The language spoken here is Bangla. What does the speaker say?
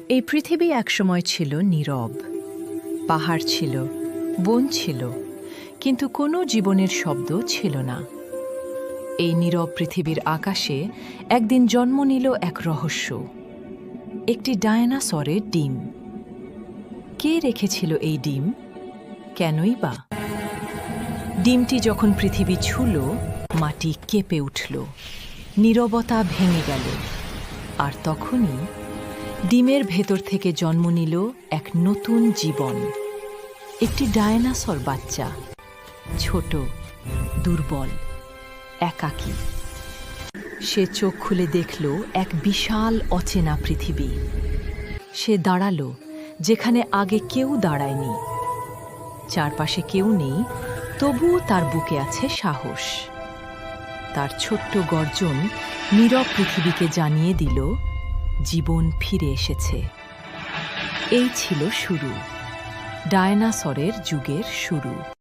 এই পৃথিবী একসময় ছিল নীরব। পাহাড় ছিল, বন ছিল, কিন্তু কোনো জীবনের শব্দ ছিল না। এই নীরব পৃথিবীর আকাশে একদিন জন্ম নিল এক রহস্য, একটি ডায়নাসরের ডিম। কে রেখেছিল এই ডিম? কেনই বা? ডিমটি যখন পৃথিবী ছুঁল, মাটি কেঁপে উঠল, নীরবতা ভেঙে গেল। আর তখনই ডিমের ভেতর থেকে জন্ম নিল এক নতুন জীবন, একটি ডায়নাসর বাচ্চা, ছোট, দুর্বল, একাকী। সে চোখ খুলে দেখল এক বিশাল অচেনা পৃথিবী। সে দাঁড়ালো যেখানে আগে কেউ দাঁড়ায়নি। চারপাশে কেউ নেই, তবুও তার বুকে আছে সাহস। তার ছোট্ট গর্জন নীরব পৃথিবীকে জানিয়ে দিল, জীবন ফিরে এসেছে। এই ছিল শুরু, ডায়নাসরের যুগের শুরু।